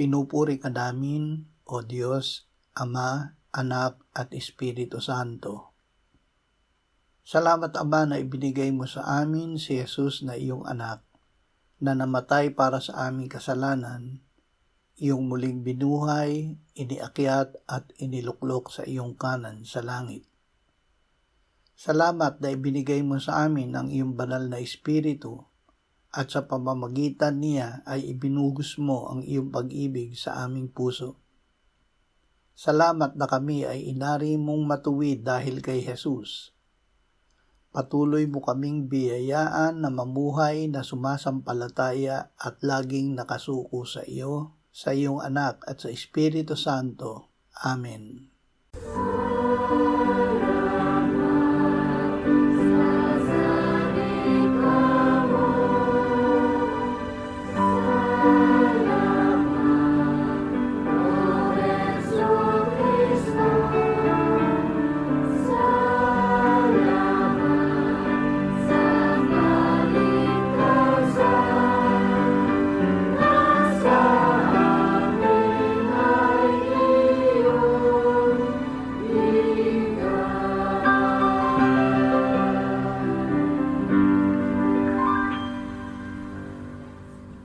Pinupuri ka namin, O Diyos, Ama, Anak at Espiritu Santo. Salamat, Ama, na ibinigay mo sa amin si Jesus na iyong anak, na namatay para sa aming kasalanan, iyong muling binuhay, iniakyat at iniluklok sa iyong kanan sa langit. Salamat na ibinigay mo sa amin ang iyong banal na Espiritu at sa pamamagitan niya ay ibinugos mo ang iyong pag-ibig sa aming puso. Salamat na kami ay inari mong matuwid dahil kay Jesus. Patuloy mo kaming biyayaan na mamuhay na sumasampalataya at laging nakasuko sa iyo, sa iyong anak at sa Espiritu Santo. Amen.